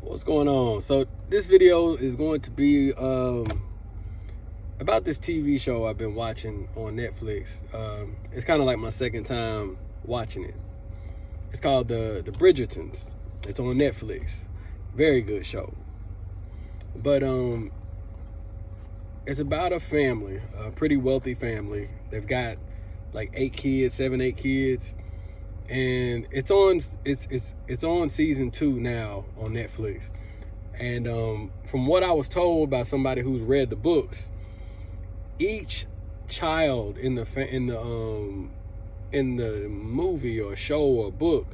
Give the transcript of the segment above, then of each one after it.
What's going on? So this video is going to be about this TV show I've been watching on Netflix. It's kind of like my second time watching it. It's called the Bridgertons. It's on Netflix. Very good show. But it's about a family, a pretty wealthy family. They've got like 8 kids, and it's on season 2 now on Netflix. And from what I was told by somebody who's read the books, each child in the movie or show or book,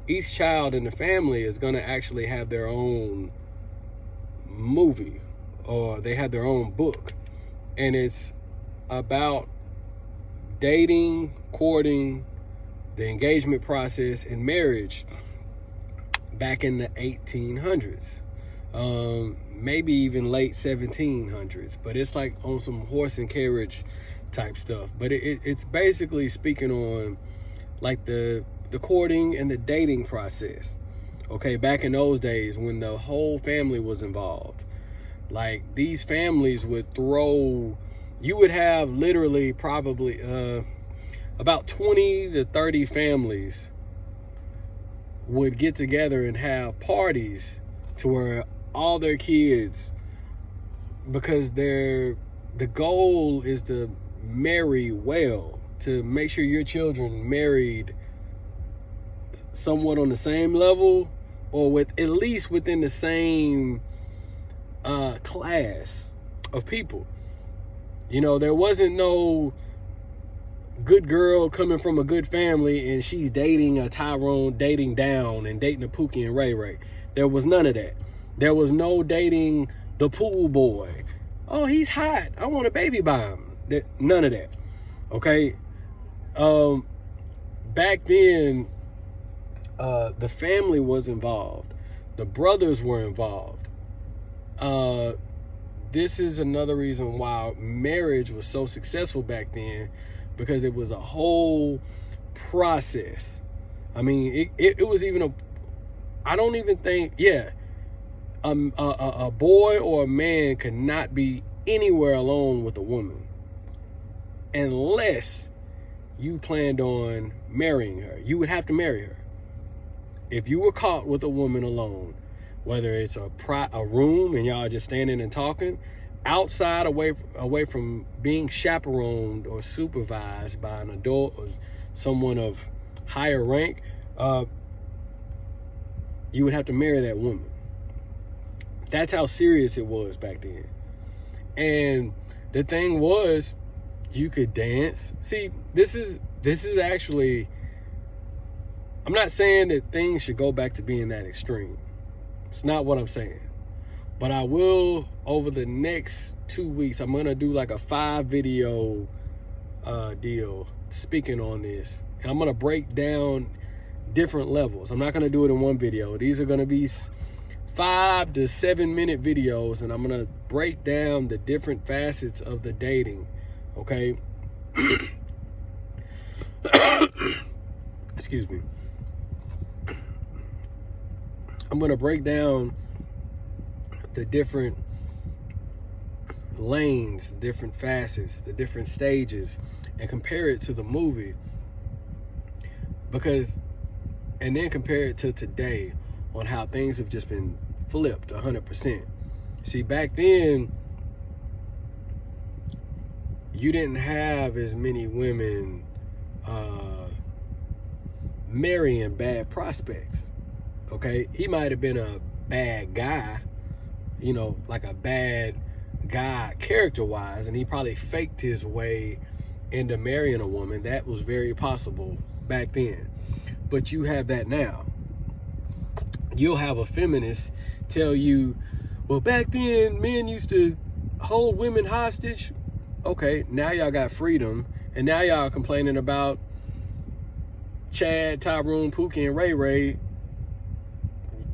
each child in the family is going to actually have their own movie, or they have their own book, and it's about dating, courting, the engagement process, and marriage back in the 1800s, maybe even late 1700s. But it's like on some horse and carriage type stuff. But it's basically speaking on like the courting and the dating process. Okay, back in those days when the whole family was involved. Like, these families would you would have literally probably about 20 to 30 families would get together and have parties to where all their kids, because the goal is to marry well, to make sure your children married somewhat on the same level, or with at least within the same class of people. You know, there wasn't no good girl coming from a good family and she's dating a Tyrone, dating down, and dating a Pookie and Ray Ray. There was none of that. There was no dating the pool boy. Oh, he's hot, I want a baby by him. None of that. Okay. Back then, the family was involved. The brothers were involved. This is another reason why marriage was so successful back then, because it was a whole process. I mean, it was even I don't even think, a boy or a man could not be anywhere alone with a woman unless you planned on marrying her. You would have to marry her. If you were caught with a woman alone, whether it's a room and y'all just standing and talking, outside, away from being chaperoned or supervised by an adult or someone of higher rank, you would have to marry that woman. That's how serious it was back then. And the thing was, you could dance. See, this is actually, I'm not saying that things should go back to being that extreme. It's not what I'm saying. But I will, over the next 2 weeks, I'm going to do like a 5-video deal speaking on this. And I'm going to break down different levels. I'm not going to do it in one video. These are going to be 5 to 7 minute videos, and I'm going to break down the different facets of the dating. Okay? Excuse me. I'm going to break down the different lanes, different facets, the different stages, and compare it to the movie. And then compare it to today on how things have just been flipped 100%. See, back then, you didn't have as many women marrying bad prospects. Okay, he might have been a bad guy, you know, like a bad guy character-wise, and he probably faked his way into marrying a woman. That was very possible back then. But you have that now. You'll have a feminist tell you, well, back then, men used to hold women hostage. Okay, now y'all got freedom, and now y'all complaining about Chad, Tyrone, Pookie, and Ray Ray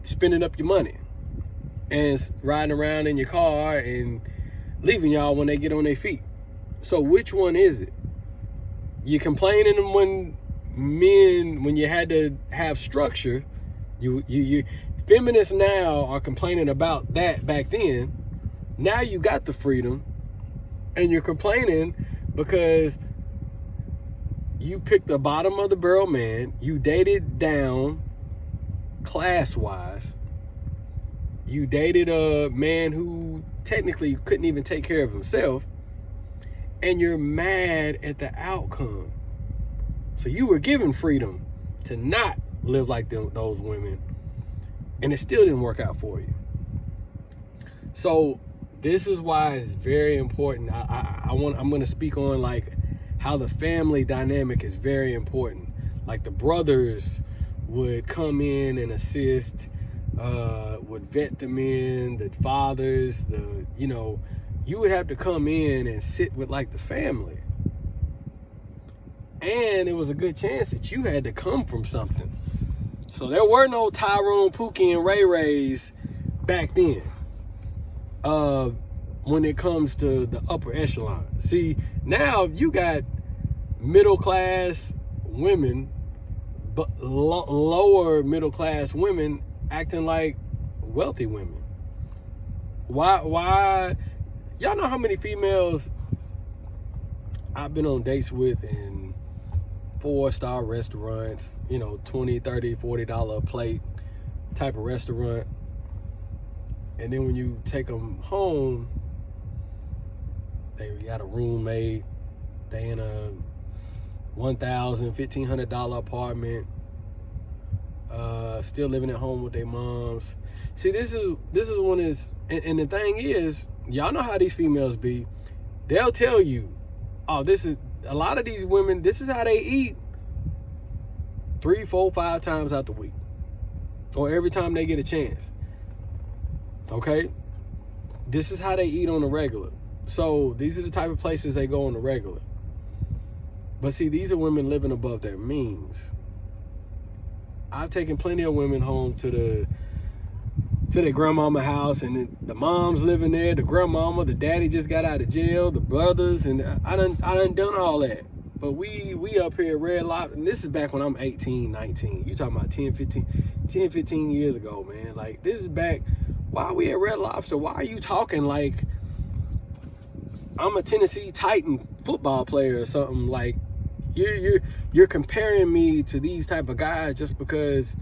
spending up your money and riding around in your car and leaving y'all when they get on their feet. So which one is it? You complaining when you had to have structure, you feminists now are complaining about that back then. Now you got the freedom, and you're complaining because you picked the bottom of the barrel man, you dated down class-wise, you dated a man who technically couldn't even take care of himself, and you're mad at the outcome. So you were given freedom to not live like those women, and it still didn't work out for you. So this is why it's very important. I'm going to speak on like how the family dynamic is very important. Like the brothers would come in and assist, would vet the men, the fathers, you would have to come in and sit with like the family. And it was a good chance that you had to come from something. So there were no Tyrone, Pookie, and Ray Rays back then. When it comes to the upper echelon. See, now you got middle class women, but lower middle class women acting like wealthy women. Why? Y'all know how many females I've been on dates with in 4-star restaurants, $20, $30, $40 a plate type of restaurant. And then when you take them home, they got a roommate, they in a $1,000, $1,500 apartment, still living at home with their moms. See, this is one is, and the thing is, y'all know how these females be. They'll tell you, oh, this is, a lot of these women, this is how they eat 3, 4, 5 times out the week, or every time they get a chance. Okay, this is how they eat on the regular. So these are the type of places they go on the regular. But see, these are women living above their means. I've taken plenty of women home to their grandmama house, and the mom's living there, the grandmama, the daddy just got out of jail, the brothers, and I done all that. But we up here at Red Lobster, and this is back when I'm 18, 19. You talking about 10, 15 years ago, man. Like, this is back. Why are we at Red Lobster? Why are you talking like I'm a Tennessee Titan football player or something? Like, you're comparing me to these type of guys just because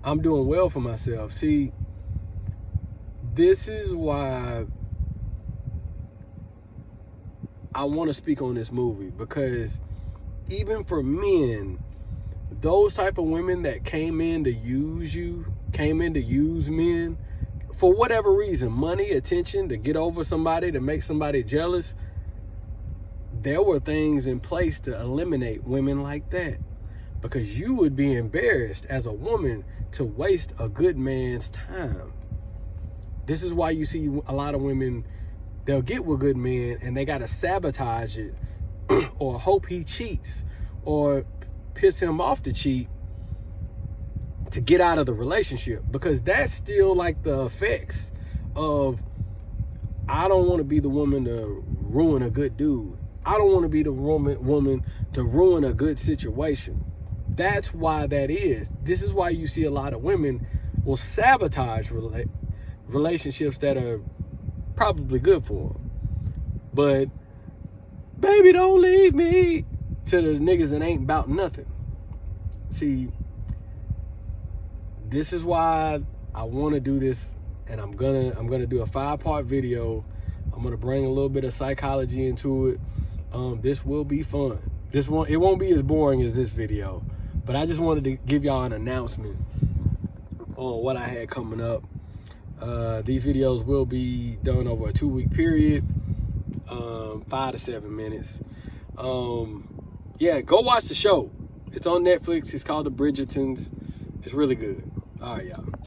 I'm doing well for myself. See, this is why I want to speak on this movie, because even for men, those type of women that came in to use men for whatever reason, money, attention, to get over somebody, to make somebody jealous, there were things in place to eliminate women like that, because you would be embarrassed as a woman to waste a good man's time. This is why you see a lot of women, they'll get with good men and they got to sabotage it or hope he cheats or piss him off to cheat to get out of the relationship, because that's still like the effects of, I don't want to be the woman to ruin a good dude. I don't want to be the woman to ruin a good situation. That's why that is. This is why you see a lot of women will sabotage relationships that are probably good for them. But, baby, don't leave me, to the niggas that ain't about nothing. See, this is why I want to do this, and I'm gonna do a 5-part video. I'm gonna bring a little bit of psychology into it. This will be fun. It won't be as boring as this video, but I just wanted to give y'all an announcement on what I had coming up. These videos will be done over a 2-week period, 5 to 7 minutes. Yeah, go watch the show. It's on Netflix. It's called The Bridgertons. It's really good. All right, y'all.